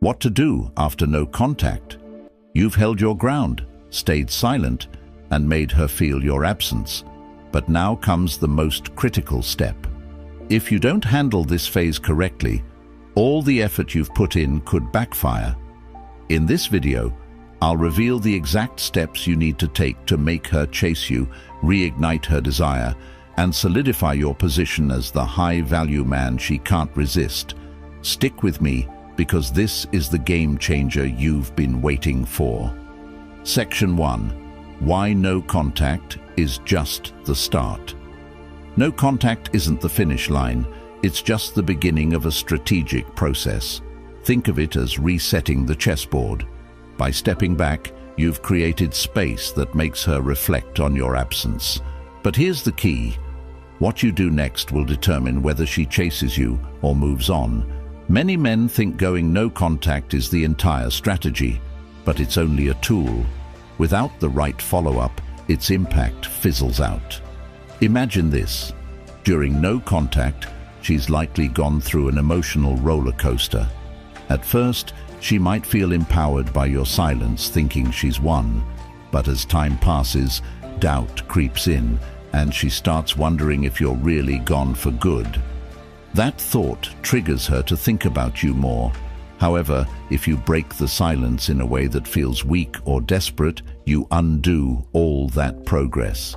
What to do after no contact? You've held your ground, stayed silent, and made her feel your absence. But now comes the most critical step. If you don't handle this phase correctly, all the effort you've put in could backfire. In this video, I'll reveal the exact steps you need to take to make her chase you, reignite her desire, and solidify your position as the high-value man she can't resist. Stick with me, because this is the game changer you've been waiting for. Section 1. Why no contact is just the start. No contact isn't the finish line, it's just the beginning of a strategic process. Think of it as resetting the chessboard. By stepping back, you've created space that makes her reflect on your absence. But here's the key. What you do next will determine whether she chases you or moves on. Many men think going no contact is the entire strategy, but it's only a tool. Without the right follow-up, its impact fizzles out. Imagine this. During no contact, she's likely gone through an emotional roller coaster. At first, she might feel empowered by your silence, thinking she's won. But as time passes, doubt creeps in, and she starts wondering if you're really gone for good. That thought triggers her to think about you more. However, if you break the silence in a way that feels weak or desperate, you undo all that progress.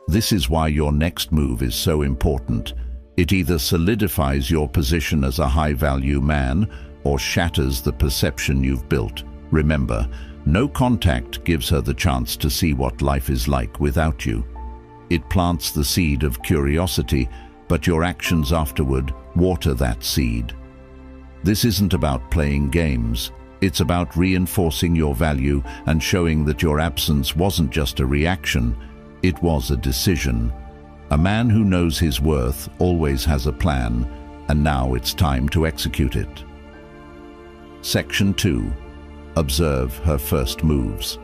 This is why your next move is so important. It either solidifies your position as a high-value man or shatters the perception you've built. Remember, no contact gives her the chance to see what life is like without you. It plants the seed of curiosity, but your actions afterward water that seed. This isn't about playing games. It's about reinforcing your value and showing that your absence wasn't just a reaction, it was a decision. A man who knows his worth always has a plan, and now it's time to execute it. Section 2. Observe her first moves.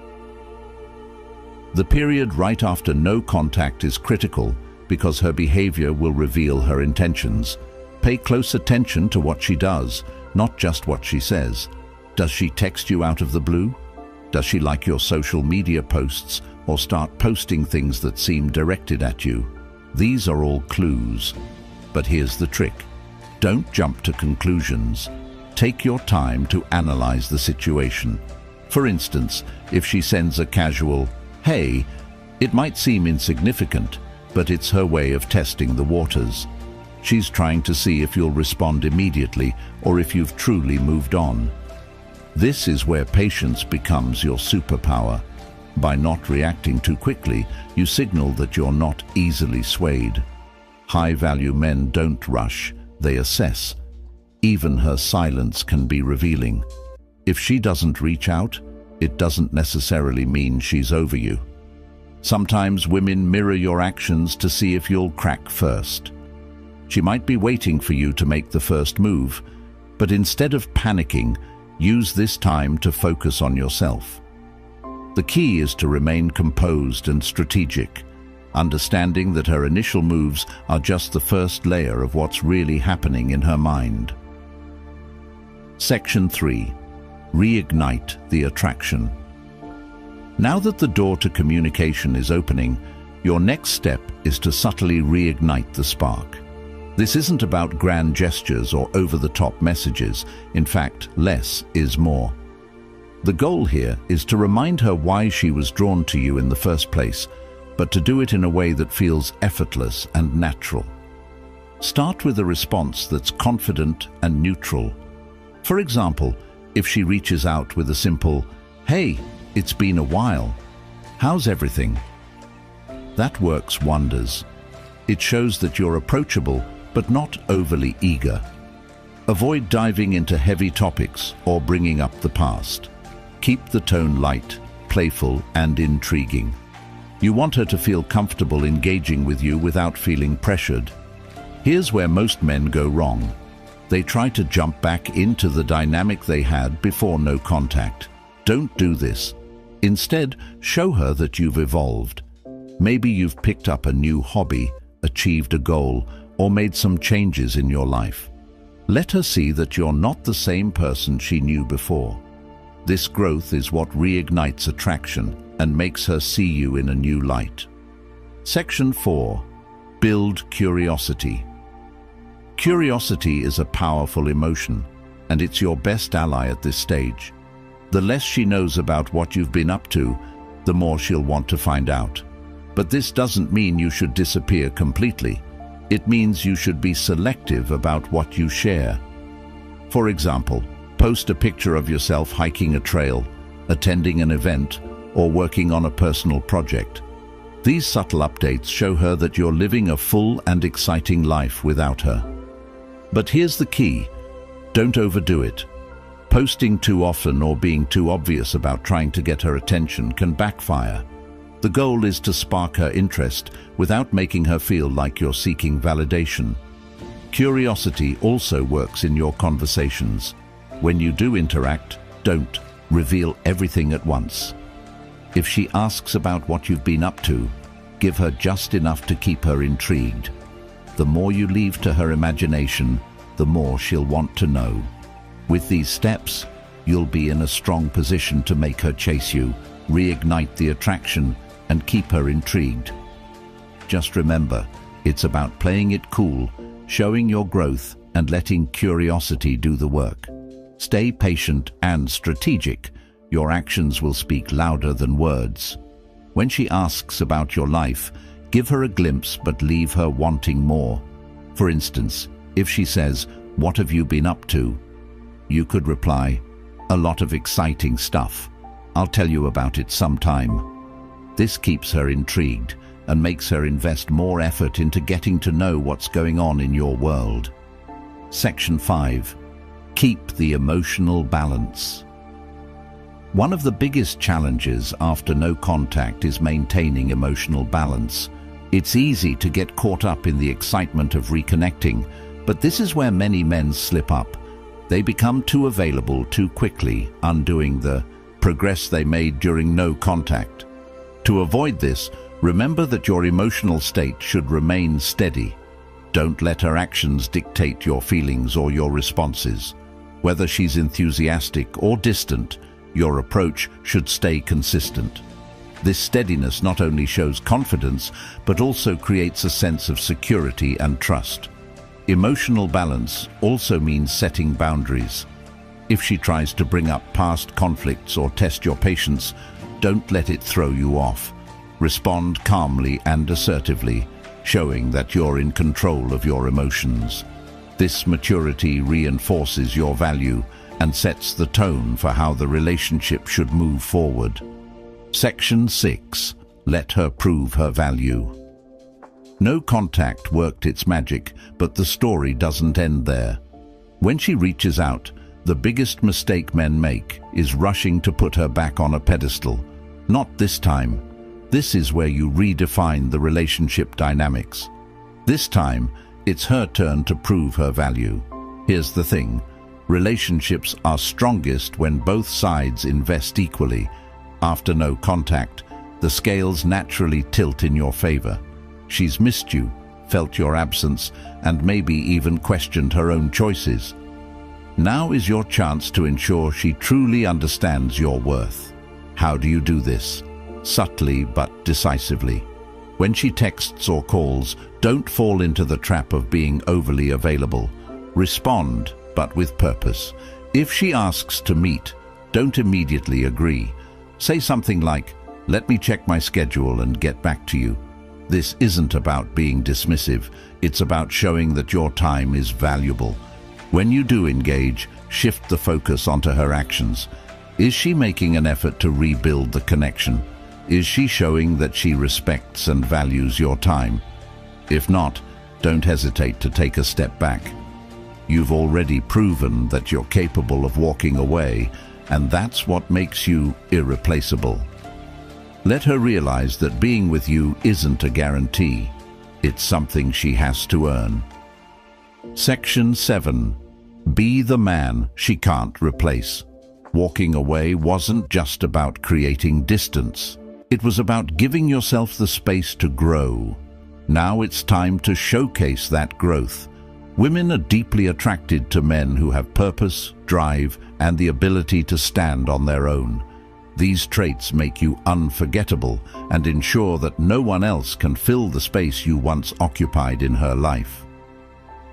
The period right after no contact is critical because her behavior will reveal her intentions. Pay close attention to what she does, not just what she says. Does she text you out of the blue? Does she like your social media posts or start posting things that seem directed at you? These are all clues. But here's the trick. Don't jump to conclusions. Take your time to analyze the situation. For instance, if she sends a casual, "Hey," it might seem insignificant, but it's her way of testing the waters. She's trying to see if you'll respond immediately or if you've truly moved on. This is where patience becomes your superpower. By not reacting too quickly, you signal that you're not easily swayed. High-value men don't rush, they assess. Even her silence can be revealing. If she doesn't reach out, it doesn't necessarily mean she's over you. Sometimes women mirror your actions to see if you'll crack first. She might be waiting for you to make the first move, but instead of panicking, use this time to focus on yourself. The key is to remain composed and strategic, understanding that her initial moves are just the first layer of what's really happening in her mind. Section 3. Reignite the attraction. Now that the door to communication is opening, your next step is to subtly reignite the spark. This isn't about grand gestures or over-the-top messages. In fact, less is more. The goal here is to remind her why she was drawn to you in the first place, but to do it in a way that feels effortless and natural. Start with a response that's confident and neutral. For example, if she reaches out with a simple, "Hey, it's been a while. How's everything?" That works wonders. It shows that you're approachable, but not overly eager. Avoid diving into heavy topics or bringing up the past. Keep the tone light, playful, and intriguing. You want her to feel comfortable engaging with you without feeling pressured. Here's where most men go wrong. They try to jump back into the dynamic they had before no contact. Don't do this. Instead, show her that you've evolved. Maybe you've picked up a new hobby, achieved a goal, or made some changes in your life. Let her see that you're not the same person she knew before. This growth is what reignites attraction and makes her see you in a new light. Section 4. Build curiosity. Curiosity is a powerful emotion, and it's your best ally at this stage. The less she knows about what you've been up to, the more she'll want to find out. But this doesn't mean you should disappear completely. It means you should be selective about what you share. For example, post a picture of yourself hiking a trail, attending an event, or working on a personal project. These subtle updates show her that you're living a full and exciting life without her. But here's the key: don't overdo it. Posting too often or being too obvious about trying to get her attention can backfire. The goal is to spark her interest without making her feel like you're seeking validation. Curiosity also works in your conversations. When you do interact, don't reveal everything at once. If she asks about what you've been up to, give her just enough to keep her intrigued. The more you leave to her imagination, the more she'll want to know. With these steps, you'll be in a strong position to make her chase you, reignite the attraction, and keep her intrigued. Just remember, it's about playing it cool, showing your growth, and letting curiosity do the work. Stay patient and strategic. Your actions will speak louder than words. When she asks about your life, give her a glimpse but leave her wanting more. For instance, if she says, "What have you been up to?" you could reply, "A lot of exciting stuff. I'll tell you about it sometime." This keeps her intrigued and makes her invest more effort into getting to know what's going on in your world. Section 5. Keep the emotional balance. One of the biggest challenges after no contact is maintaining emotional balance. It's easy to get caught up in the excitement of reconnecting, but this is where many men slip up. They become too available too quickly, undoing the progress they made during no contact. To avoid this, remember that your emotional state should remain steady. Don't let her actions dictate your feelings or your responses. Whether she's enthusiastic or distant, your approach should stay consistent. This steadiness not only shows confidence, but also creates a sense of security and trust. Emotional balance also means setting boundaries. If she tries to bring up past conflicts or test your patience, don't let it throw you off. Respond calmly and assertively, showing that you're in control of your emotions. This maturity reinforces your value and sets the tone for how the relationship should move forward. Section 6. Let her prove her value. No contact worked its magic, but the story doesn't end there. When she reaches out, the biggest mistake men make is rushing to put her back on a pedestal. Not this time. This is where you redefine the relationship dynamics. This time, it's her turn to prove her value. Here's the thing. Relationships are strongest when both sides invest equally. After no contact, the scales naturally tilt in your favor. She's missed you, felt your absence, and maybe even questioned her own choices. Now is your chance to ensure she truly understands your worth. How do you do this? Subtly but decisively. When she texts or calls, don't fall into the trap of being overly available. Respond, but with purpose. If she asks to meet, don't immediately agree. Say something like, "Let me check my schedule and get back to you." This isn't about being dismissive. It's about showing that your time is valuable. When you do engage, shift the focus onto her actions. Is she making an effort to rebuild the connection? Is she showing that she respects and values your time? If not, don't hesitate to take a step back. You've already proven that you're capable of walking away, and that's what makes you irreplaceable. Let her realize that being with you isn't a guarantee. It's something she has to earn. Section 7. Be the man she can't replace. Walking away wasn't just about creating distance. It was about giving yourself the space to grow. Now it's time to showcase that growth. Women are deeply attracted to men who have purpose, drive, and the ability to stand on their own. These traits make you unforgettable and ensure that no one else can fill the space you once occupied in her life.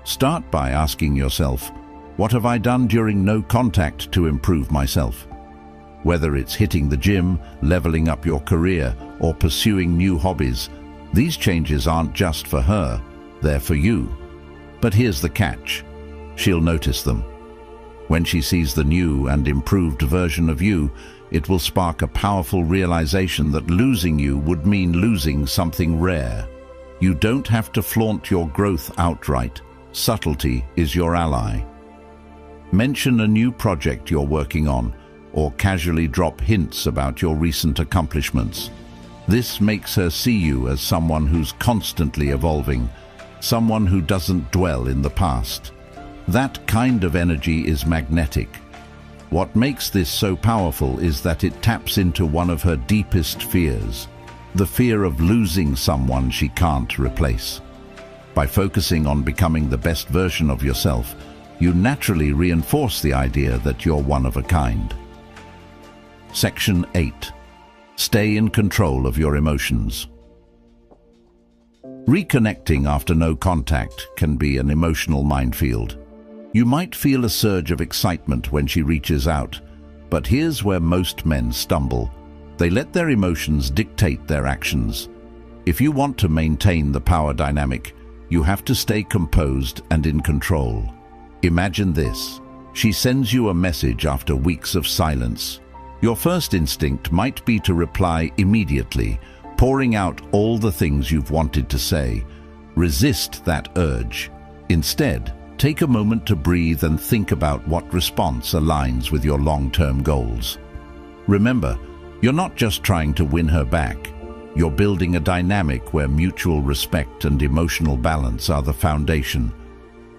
Start by asking yourself, what have I done during no contact to improve myself? Whether it's hitting the gym, leveling up your career, or pursuing new hobbies, these changes aren't just for her, they're for you. But here's the catch. She'll notice them. When she sees the new and improved version of you, it will spark a powerful realization that losing you would mean losing something rare. You don't have to flaunt your growth outright. Subtlety is your ally. Mention a new project you're working on, or casually drop hints about your recent accomplishments. This makes her see you as someone who's constantly evolving, someone who doesn't dwell in the past. That kind of energy is magnetic. What makes this so powerful is that it taps into one of her deepest fears, the fear of losing someone she can't replace. By focusing on becoming the best version of yourself, you naturally reinforce the idea that you're one of a kind. Section 8. Stay in control of your emotions. Reconnecting after no contact can be an emotional minefield. You might feel a surge of excitement when she reaches out, but here's where most men stumble. They let their emotions dictate their actions. If you want to maintain the power dynamic, you have to stay composed and in control. Imagine this. She sends you a message after weeks of silence. Your first instinct might be to reply immediately, pouring out all the things you've wanted to say. Resist that urge. Instead, take a moment to breathe and think about what response aligns with your long-term goals. Remember, you're not just trying to win her back. You're building a dynamic where mutual respect and emotional balance are the foundation.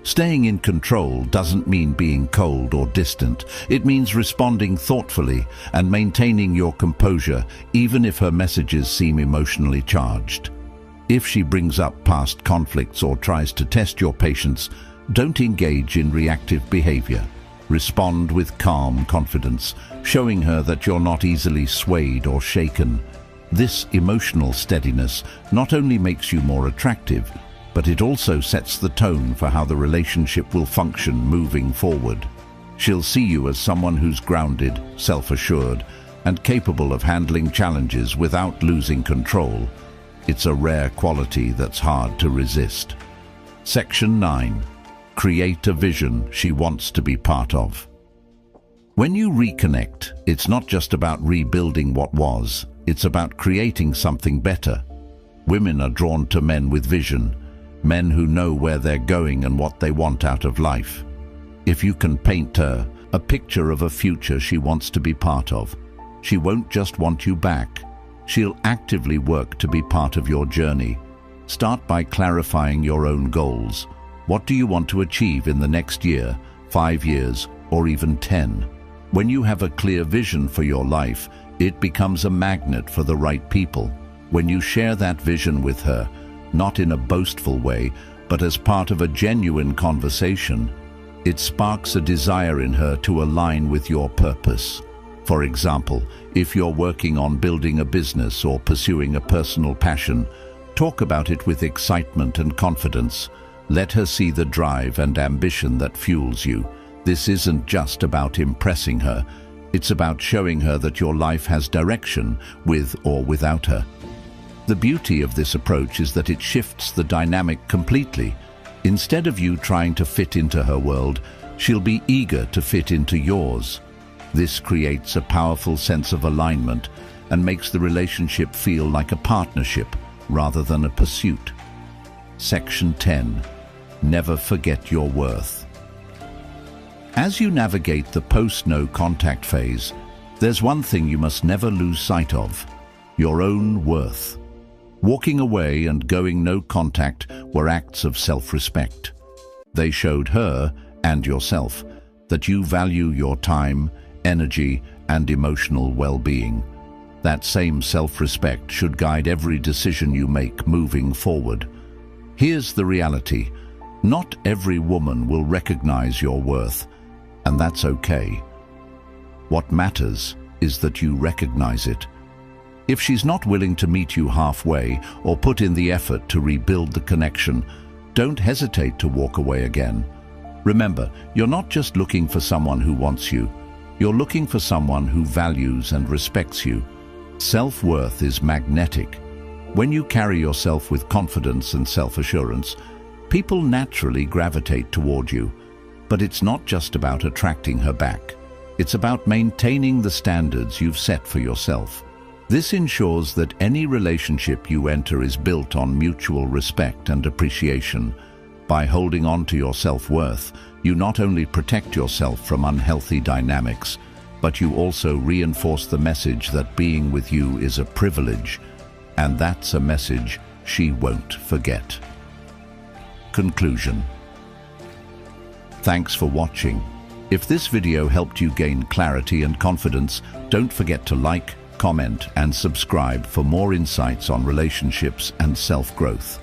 Staying in control doesn't mean being cold or distant. It means responding thoughtfully and maintaining your composure, even if her messages seem emotionally charged. If she brings up past conflicts or tries to test your patience, don't engage in reactive behavior. Respond with calm confidence, showing her that you're not easily swayed or shaken. This emotional steadiness not only makes you more attractive, but it also sets the tone for how the relationship will function moving forward. She'll see you as someone who's grounded, self-assured, and capable of handling challenges without losing control. It's a rare quality that's hard to resist. Section 9. Create a vision she wants to be part of. When you reconnect, it's not just about rebuilding what was, it's about creating something better. Women are drawn to men with vision, men who know where they're going and what they want out of life. If you can paint her a picture of a future she wants to be part of, she won't just want you back. She'll actively work to be part of your journey. Start by clarifying your own goals. What do you want to achieve in the next year, 5 years, or even 10? When you have a clear vision for your life, it becomes a magnet for the right people. When you share that vision with her, not in a boastful way, but as part of a genuine conversation, it sparks a desire in her to align with your purpose. For example, if you're working on building a business or pursuing a personal passion, talk about it with excitement and confidence. Let her see the drive and ambition that fuels you. This isn't just about impressing her. It's about showing her that your life has direction, with or without her. The beauty of this approach is that it shifts the dynamic completely. Instead of you trying to fit into her world, she'll be eager to fit into yours. This creates a powerful sense of alignment and makes the relationship feel like a partnership rather than a pursuit. Section 10. Never forget your worth. As you navigate the post-no contact phase, there's one thing you must never lose sight of: your own worth. Walking away and going no contact were acts of self-respect. They showed her, and yourself, that you value your time, energy, and emotional well-being. That same self-respect should guide every decision you make moving forward. Here's the reality. Not every woman will recognize your worth, and that's okay. What matters is that you recognize it. If she's not willing to meet you halfway or put in the effort to rebuild the connection, don't hesitate to walk away again. Remember, you're not just looking for someone who wants you. You're looking for someone who values and respects you. Self-worth is magnetic. When you carry yourself with confidence and self-assurance, people naturally gravitate toward you. But it's not just about attracting her back. It's about maintaining the standards you've set for yourself. This ensures that any relationship you enter is built on mutual respect and appreciation. By holding on to your self-worth, you not only protect yourself from unhealthy dynamics, but you also reinforce the message that being with you is a privilege, and that's a message she won't forget. Conclusion. Thanks for watching. If this video helped you gain clarity and confidence, don't forget to like, comment, and subscribe for more insights on relationships and self-growth.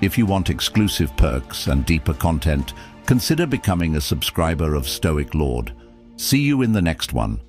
If you want exclusive perks and deeper content, consider becoming a subscriber of Stoic Lord. See you in the next one.